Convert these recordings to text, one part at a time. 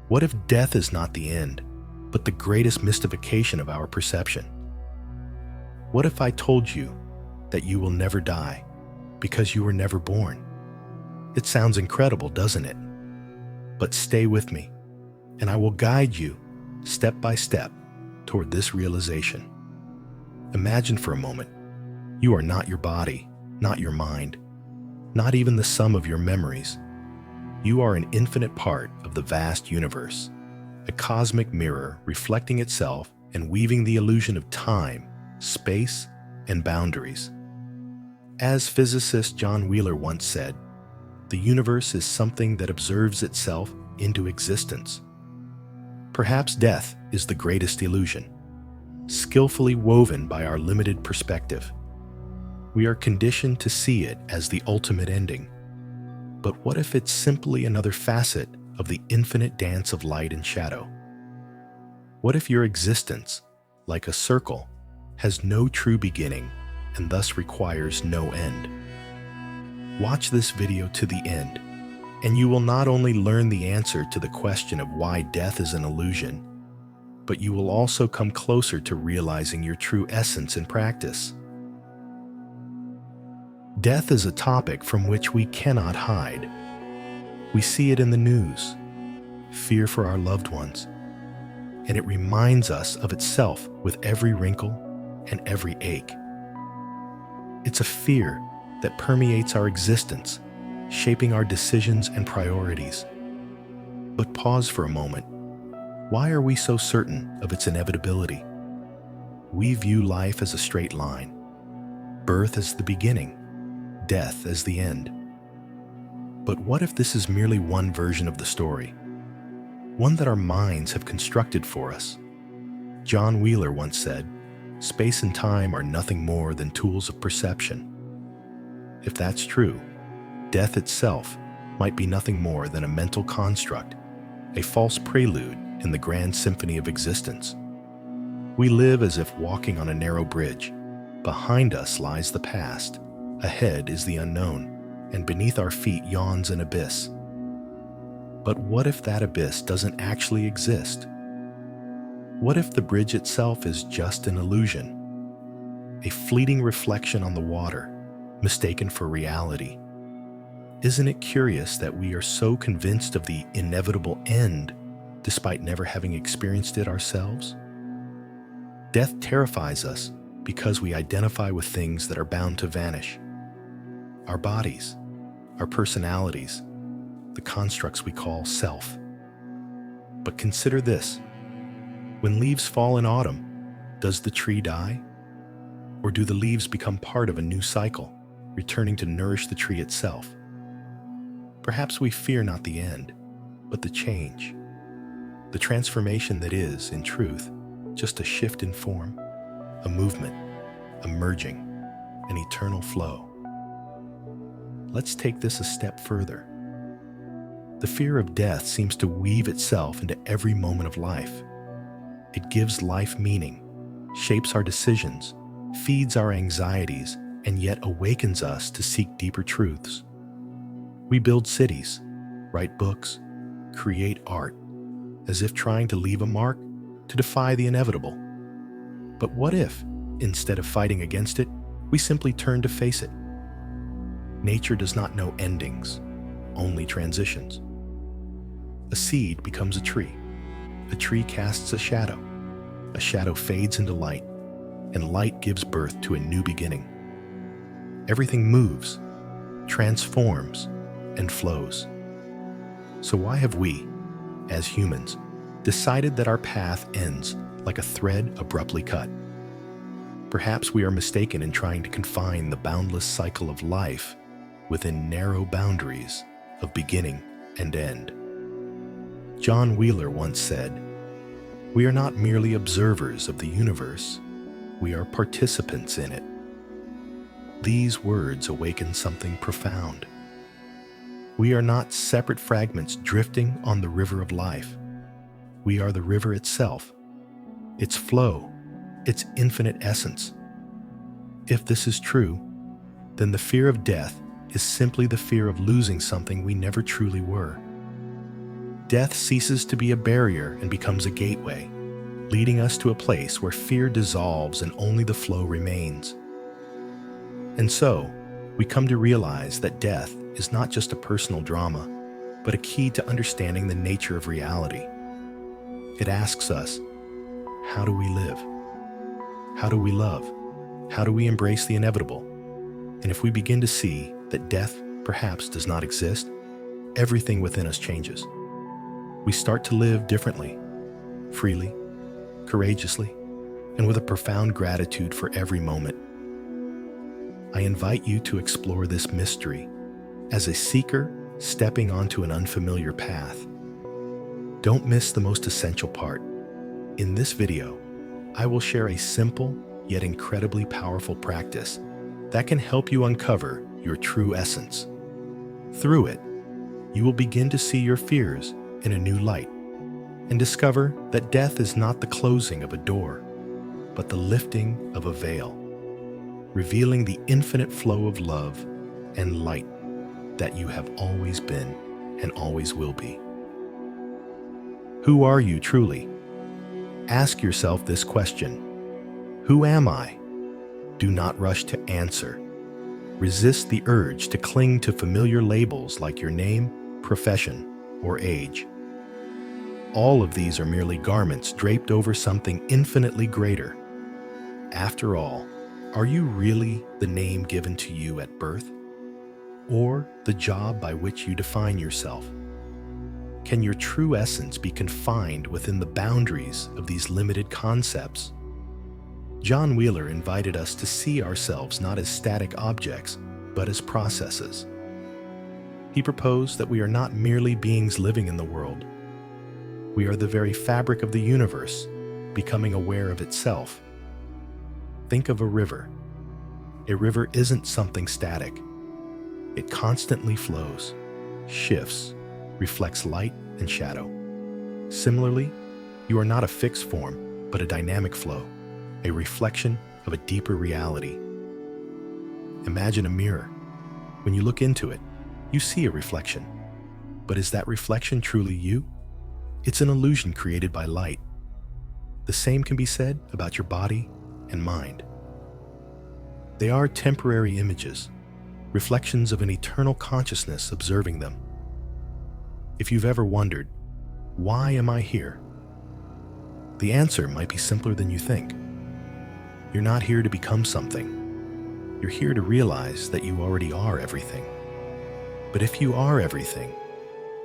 What if death is not the end, but the greatest mystification of our perception? What if I told you that you will never die because you were never born? It sounds incredible, doesn't it? But stay with me, and I will guide you step by step toward this realization. Imagine for a moment, you are not your body, not your mind, not even the sum of your memories. You are an infinite part of the vast universe, a cosmic mirror reflecting itself and weaving the illusion of time, space, and boundaries. As physicist John Wheeler once said, the universe is something that observes itself into existence. Perhaps death is the greatest illusion, skillfully woven by our limited perspective. We are conditioned to see it as the ultimate ending. But what if it's simply another facet of the infinite dance of light and shadow? What if your existence, like a circle, has no true beginning and thus requires no end? Watch this video to the end, and you will not only learn the answer to the question of why death is an illusion, but you will also come closer to realizing your true essence in practice. Death is a topic from which we cannot hide. We see it in the news, fear for our loved ones, and it reminds us of itself with every wrinkle and every ache. It's a fear that permeates our existence, shaping our decisions and priorities. But pause for a moment. Why are we so certain of its inevitability? We view life as a straight line, birth as the beginning, death as the end. But what if this is merely one version of the story? One that our minds have constructed for us? John Wheeler once said, "Space and time are nothing more than tools of perception." If that's true, death itself might be nothing more than a mental construct, a false prelude in the grand symphony of existence. We live as if walking on a narrow bridge. Behind us lies the past, ahead is the unknown, and beneath our feet yawns an abyss. But what if that abyss doesn't actually exist? What if the bridge itself is just an illusion, a fleeting reflection on the water, mistaken for reality? Isn't it curious that we are so convinced of the inevitable end despite never having experienced it ourselves? Death terrifies us because we identify with things that are bound to vanish. Our bodies, our personalities, the constructs we call self. But consider this. When leaves fall in autumn, does the tree die? Or do the leaves become part of a new cycle, returning to nourish the tree itself? Perhaps we fear not the end, but the change, the transformation that is, in truth, just a shift in form, a movement, a merging, an eternal flow. Let's take this a step further. The fear of death seems to weave itself into every moment of life. It gives life meaning, shapes our decisions, feeds our anxieties, and yet awakens us to seek deeper truths. We build cities, write books, create art, as if trying to leave a mark, to defy the inevitable. But what if, instead of fighting against it, we simply turn to face it? Nature does not know endings, only transitions. A seed becomes a tree casts a shadow fades into light, and light gives birth to a new beginning. Everything moves, transforms, and flows. So why have we, as humans, decided that our path ends like a thread abruptly cut? Perhaps we are mistaken in trying to confine the boundless cycle of life within narrow boundaries of beginning and end. John Wheeler once said, "We are not merely observers of the universe, we are participants in it." These words awaken something profound. We are not separate fragments drifting on the river of life. We are the river itself, its flow, its infinite essence. If this is true, then the fear of death is simply the fear of losing something we never truly were. death ceases to be a barrier and becomes a gateway, leading us to a place where fear dissolves and only the flow remains. And so, we come to realize that death is not just a personal drama, but a key to understanding the nature of reality. It asks us, how do we live? How do we love? How do we embrace the inevitable? And if we begin to see that death perhaps does not exist, everything within us changes. We start to live differently, freely, courageously, and with a profound gratitude for every moment. I invite you to explore this mystery as a seeker stepping onto an unfamiliar path. Don't miss the most essential part. In this video, I will share a simple yet incredibly powerful practice that can help you uncover your true essence. Through it, you will begin to see your fears in a new light and discover that death is not the closing of a door, but the lifting of a veil, revealing the infinite flow of love and light that you have always been and always will be. Who are you truly? Ask yourself this question. Who am I? Do not rush to answer. Resist the urge to cling to familiar labels like your name, profession, or age. All of these are merely garments draped over something infinitely greater. After all, are you really the name given to you at birth? Or the job by which you define yourself? Can your true essence be confined within the boundaries of these limited concepts? John Wheeler invited us to see ourselves not as static objects, but as processes. He proposed that we are not merely beings living in the world. We are the very fabric of the universe, becoming aware of itself. Think of a river. A river isn't something static. It constantly flows, shifts, reflects light and shadow. Similarly, you are not a fixed form, but a dynamic flow, a reflection of a deeper reality. Imagine a mirror. When you look into it, you see a reflection. But is that reflection truly you? It's an illusion created by light. The same can be said about your body and mind. They are temporary images, reflections of an eternal consciousness observing them. If you've ever wondered, why am I here? The answer might be simpler than you think. You're not here to become something. You're here to realize that you already are everything. But if you are everything,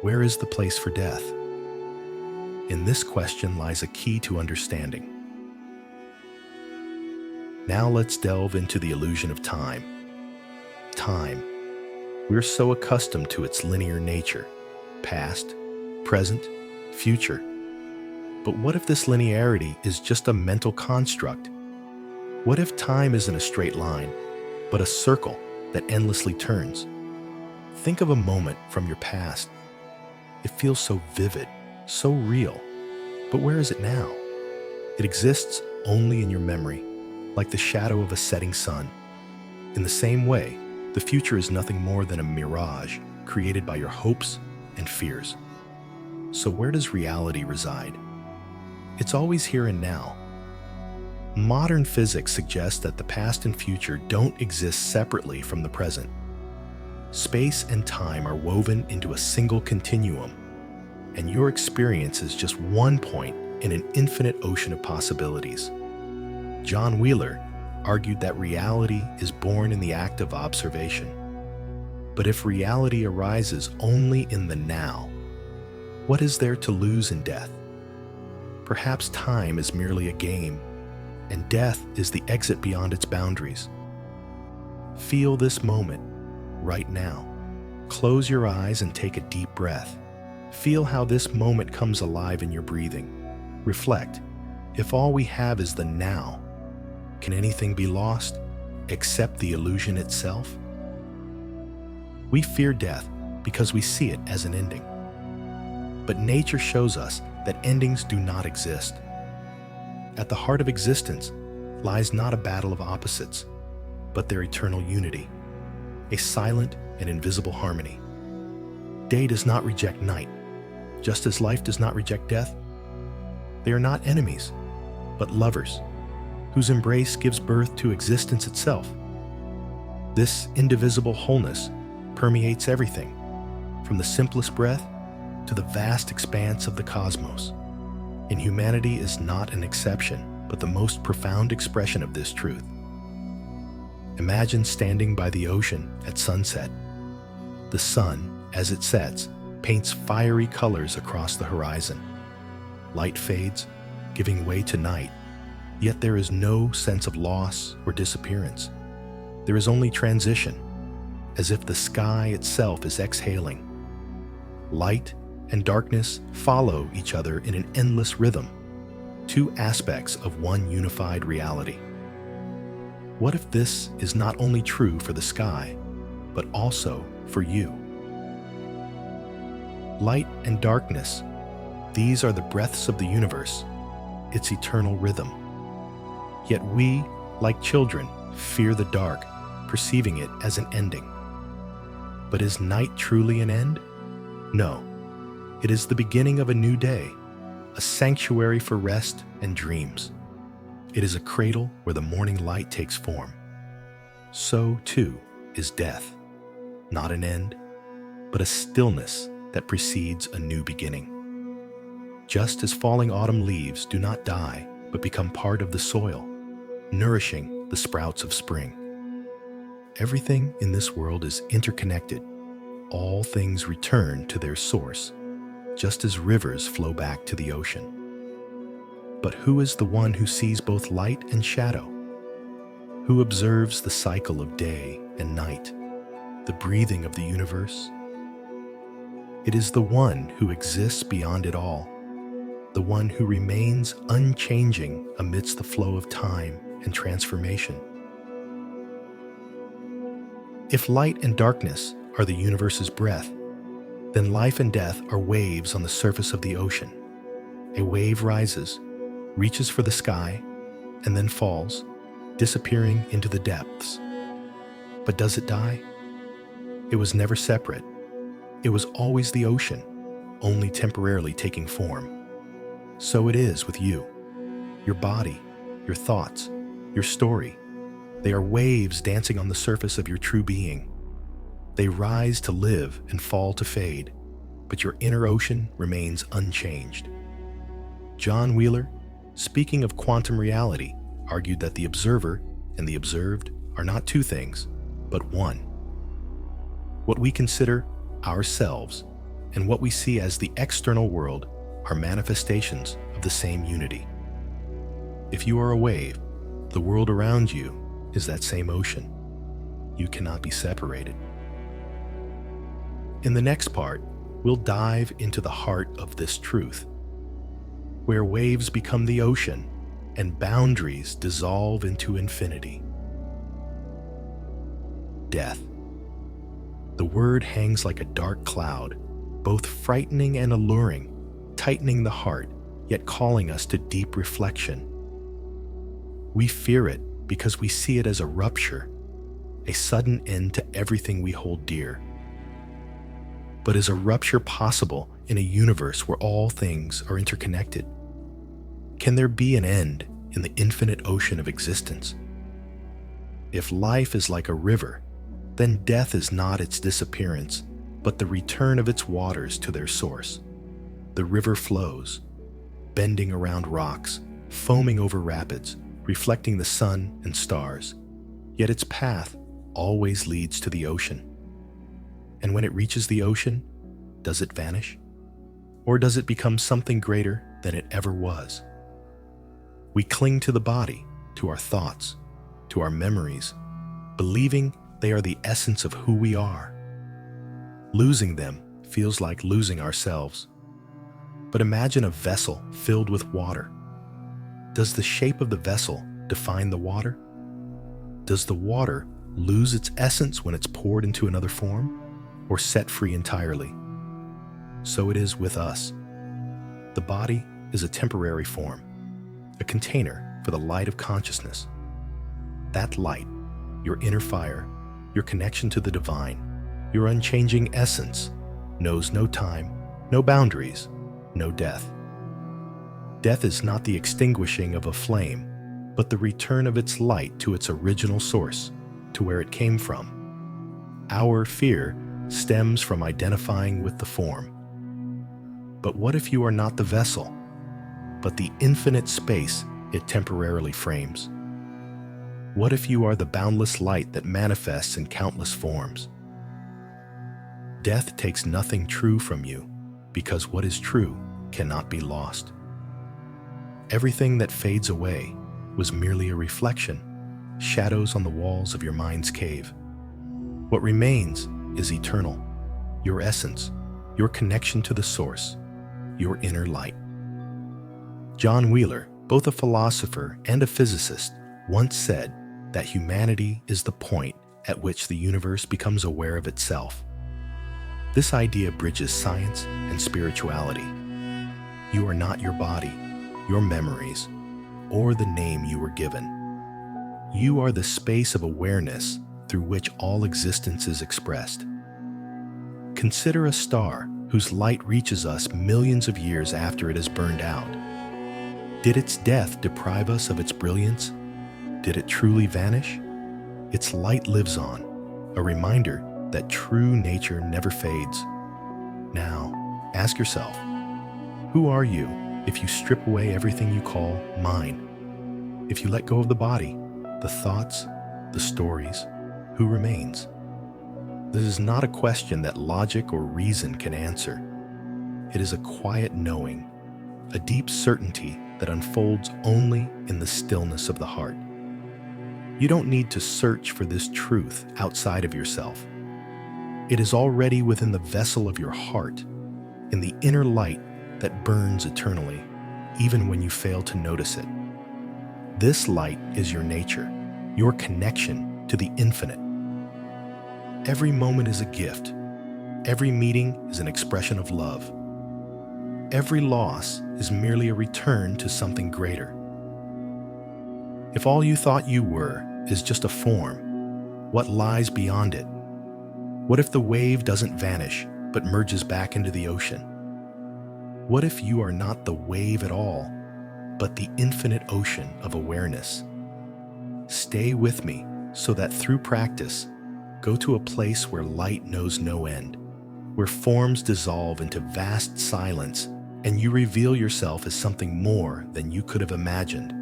where is the place for death? In this question lies a key to understanding. Now let's delve into the illusion of time. Time. We're so accustomed to its linear nature, past, present, future. But what if this linearity is just a mental construct? What if time isn't a straight line, but a circle that endlessly turns? Think of a moment from your past. It feels so vivid, so real. But where is it now? It exists only in your memory, like the shadow of a setting sun. In the same way, the future is nothing more than a mirage created by your hopes and fears. So where does reality reside? It's always here and now. Modern physics suggests that the past and future don't exist separately from the present. Space and time are woven into a single continuum, and your experience is just one point in an infinite ocean of possibilities. John Wheeler argued that reality is born in the act of observation. But if reality arises only in the now, what is there to lose in death? Perhaps time is merely a game, and death is the exit beyond its boundaries. Feel this moment right now. Close your eyes and take a deep breath. Feel how this moment comes alive in your breathing. Reflect. If all we have is the now, can anything be lost except the illusion itself? We fear death because we see it as an ending. But nature shows us that endings do not exist. At the heart of existence lies not a battle of opposites, but their eternal unity, a silent and invisible harmony. Day does not reject night. Just as life does not reject death, they are not enemies, but lovers, whose embrace gives birth to existence itself. This indivisible wholeness permeates everything, from the simplest breath to the vast expanse of the cosmos. And humanity is not an exception, but the most profound expression of this truth. Imagine standing by the ocean at sunset. The sun, as it sets, paints fiery colors across the horizon. Light fades, giving way to night, yet there is no sense of loss or disappearance. There is only transition, as if the sky itself is exhaling. Light and darkness follow each other in an endless rhythm, two aspects of one unified reality. What if this is not only true for the sky, but also for you? Light and darkness, these are the breaths of the universe, its eternal rhythm. Yet we, like children, fear the dark, perceiving it as an ending. But is night truly an end? No. It is the beginning of a new day, a sanctuary for rest and dreams. It is a cradle where the morning light takes form. So, too, is death, not an end, but a stillness that precedes a new beginning. Just as falling autumn leaves do not die, but become part of the soil, nourishing the sprouts of spring. Everything in this world is interconnected. All things return to their source, just as rivers flow back to the ocean. But who is the one who sees both light and shadow? Who observes the cycle of day and night, the breathing of the universe? It is the one who exists beyond it all, the one who remains unchanging amidst the flow of time and transformation. If light and darkness are the universe's breath, then life and death are waves on the surface of the ocean. A wave rises, reaches for the sky, and then falls, disappearing into the depths. But does it die? It was never separate. It was always the ocean, only temporarily taking form. So it is with you. Your body, your thoughts, your story. They are waves dancing on the surface of your true being. They rise to live and fall to fade, but your inner ocean remains unchanged. John Wheeler, speaking of quantum reality, argued that the observer and the observed are not two things, but one. What we consider ourselves and what we see as the external world are manifestations of the same unity. If you are a wave, the world around you is that same ocean. You cannot be separated. In the next part, we'll dive into the heart of this truth, where waves become the ocean and boundaries dissolve into infinity. Death. The word hangs like a dark cloud, both frightening and alluring, tightening the heart, yet calling us to deep reflection. We fear it because we see it as a rupture, a sudden end to everything we hold dear. But is a rupture possible in a universe where all things are interconnected? Can there be an end in the infinite ocean of existence? If life is like a river, then death is not its disappearance, but the return of its waters to their source. The river flows, bending around rocks, foaming over rapids, reflecting the sun and stars, yet its path always leads to the ocean. And when it reaches the ocean, does it vanish? Or does it become something greater than it ever was? We cling to the body, to our thoughts, to our memories, believing they are the essence of who we are. Losing them feels like losing ourselves. But imagine a vessel filled with water. Does the shape of the vessel define the water? Does the water lose its essence when it's poured into another form, or set free entirely? So it is with us. The body is a temporary form, a container for the light of consciousness. That light, your inner fire, your connection to the divine, your unchanging essence, knows no time, No boundaries, no death. Death is not the extinguishing of a flame, but the return of its light to its original source, to where it came from. Our fear stems from identifying with the form. But what if you are not the vessel, but the infinite space it temporarily frames? What if you are the boundless light that manifests in countless forms? Death takes nothing true from you, because what is true cannot be lost. Everything that fades away was merely a reflection, shadows on the walls of your mind's cave. What remains is eternal, your essence, your connection to the source, your inner light. John Wheeler, both a philosopher and a physicist, once said that humanity is the point at which the universe becomes aware of itself. This idea bridges science and spirituality. You are not your body, your memories, or the name you were given. You are the space of awareness through which all existence is expressed. Consider a star whose light reaches us millions of years after it has burned out. Did its death deprive us of its brilliance? Did it truly vanish? Its light lives on, a reminder that true nature never fades. Now, ask yourself, who are you if you strip away everything you call mine? If you let go of the body, the thoughts, the stories, who remains? This is not a question that logic or reason can answer. It is a quiet knowing, a deep certainty that unfolds only in the stillness of the heart. You don't need to search for this truth outside of yourself. It is already within the vessel of your heart, in the inner light that burns eternally, even when you fail to notice it. This light is your nature, your connection to the infinite. Every moment is a gift. Every meeting is an expression of love. Every loss is merely a return to something greater. If all you thought you were is just a form, what lies beyond it? What if the wave doesn't vanish, but merges back into the ocean? What if you are not the wave at all, but the infinite ocean of awareness? Stay with me so that through practice, go to a place where light knows no end, where forms dissolve into vast silence and you reveal yourself as something more than you could have imagined.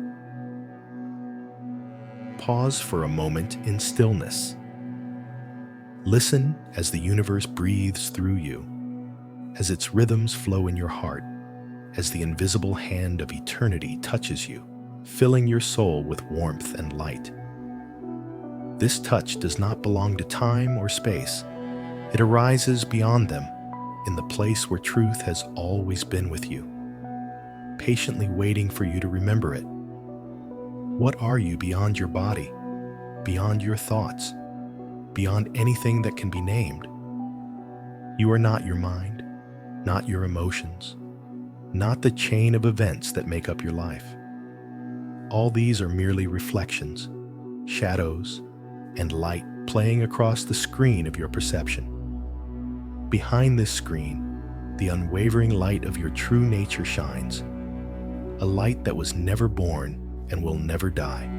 Pause for a moment in stillness. Listen as the universe breathes through you, as its rhythms flow in your heart, as the invisible hand of eternity touches you, filling your soul with warmth and light. This touch does not belong to time or space. It arises beyond them, in the place where truth has always been with you, patiently waiting for you to remember it. What are you beyond your body, beyond your thoughts, beyond anything that can be named? You are not your mind, not your emotions, not the chain of events that make up your life. All these are merely reflections, shadows, and light playing across the screen of your perception. Behind this screen, the unwavering light of your true nature shines, a light that was never born and will never die.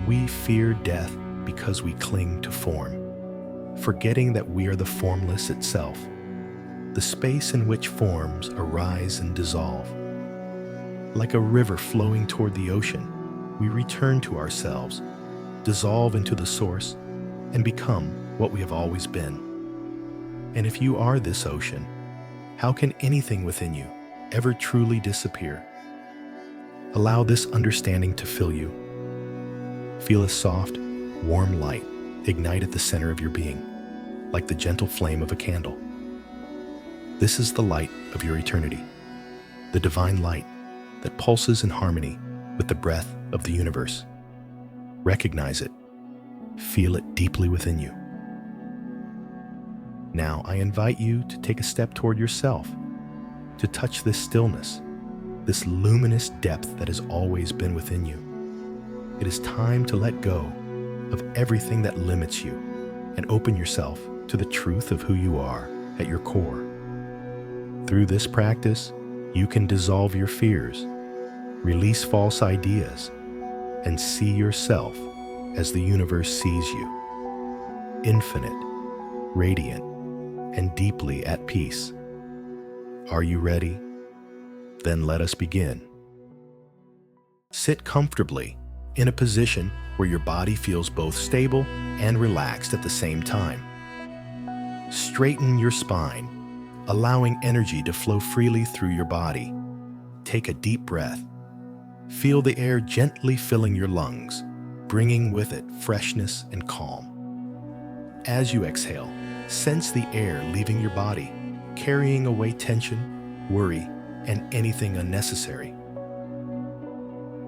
We fear death because we cling to form, forgetting that we are the formless itself, the space in which forms arise and dissolve. Like a river flowing toward the ocean, we return to ourselves, dissolve into the source, and become what we have always been. And if you are this ocean, how can anything within you ever truly disappear? Allow this understanding to fill you. Feel a soft, warm light ignite at the center of your being, like the gentle flame of a candle. This is the light of your eternity, the divine light that pulses in harmony with the breath of the universe. Recognize it. Feel it deeply within you. Now I invite you to take a step toward yourself, to touch this stillness, this luminous depth that has always been within you. It is time to let go of everything that limits you and open yourself to the truth of who you are at your core. Through this practice, you can dissolve your fears, release false ideas, and see yourself as the universe sees you, infinite, radiant, and deeply at peace. Are you ready? Then let us begin. Sit comfortably in a position where your body feels both stable and relaxed at the same time. Straighten your spine, allowing energy to flow freely through your body. Take a deep breath. Feel the air gently filling your lungs, bringing with it freshness and calm. As you exhale, sense the air leaving your body, carrying away tension, worry, and anything unnecessary.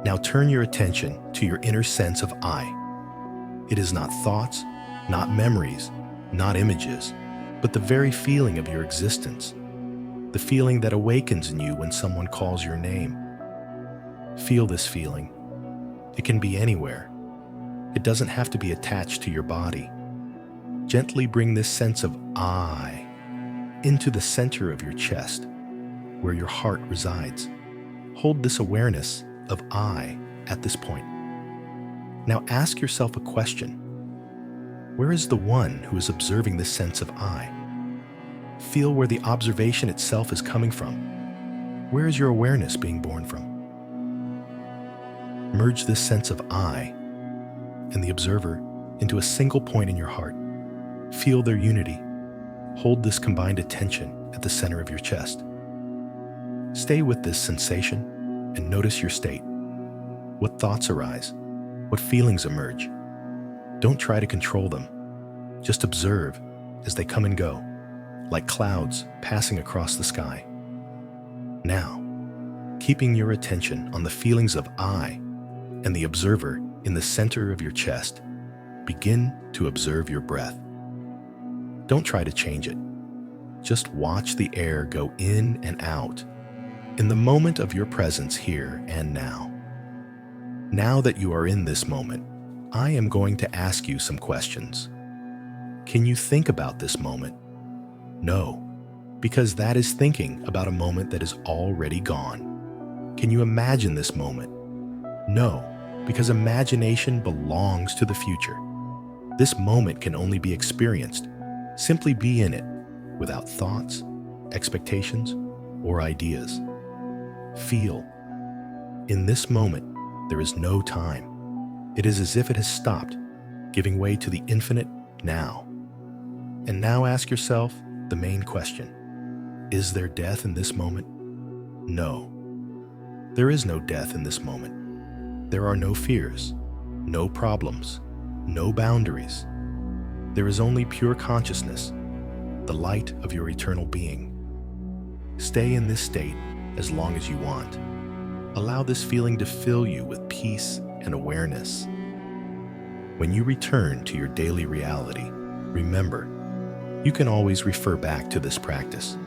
Now turn your attention to your inner sense of I. It is not thoughts, not memories, not images, but the very feeling of your existence, the feeling that awakens in you when someone calls your name. Feel this feeling. It can be anywhere. It doesn't have to be attached to your body. Gently bring this sense of I into the center of your chest, where your heart resides. Hold this awareness of I at this point. Now ask yourself a question. Where is the one who is observing this sense of I? Feel where the observation itself is coming from. Where is your awareness being born from? Merge this sense of I and the observer into a single point in your heart. Feel their unity. Hold this combined attention at the center of your chest. Stay with this sensation and notice your state. What thoughts arise? What feelings emerge? Don't try to control them. Just observe as they come and go, like clouds passing across the sky. Now, keeping your attention on the feelings of I and the observer in the center of your chest, begin to observe your breath. Don't try to change it. Just watch the air go in and out in the moment of your presence here and now. Now that you are in this moment, I am going to ask you some questions. Can you think about this moment? No, because that is thinking about a moment that is already gone. Can you imagine this moment? No, because imagination belongs to the future. This moment can only be experienced. Simply be in it, without thoughts, expectations, or ideas. Feel. In this moment, there is no time. It is as if it has stopped, giving way to the infinite now. And now ask yourself the main question. Is there death in this moment? No. There is no death in this moment. There are no fears, no problems, no boundaries. There is only pure consciousness, the light of your eternal being. Stay in this state as long as you want. Allow this feeling to fill you with peace and awareness. When you return to your daily reality, remember, you can always refer back to this practice.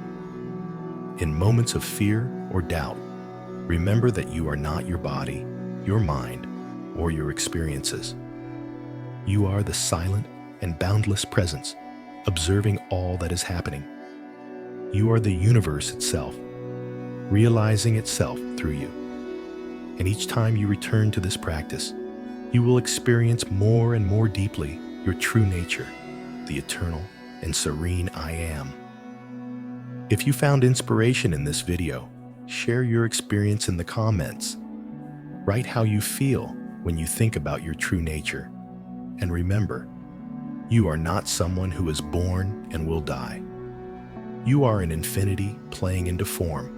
In moments of fear or doubt, remember that you are not your body, your mind, or your experiences. You are the silent and boundless presence, observing all that is happening. You are the universe itself, realizing itself through you. And each time you return to this practice, you will experience more and more deeply your true nature, the eternal and serene I Am. If you found inspiration in this video, share your experience in the comments. Write how you feel when you think about your true nature. And remember, you are not someone who is born and will die. You are an infinity playing into form,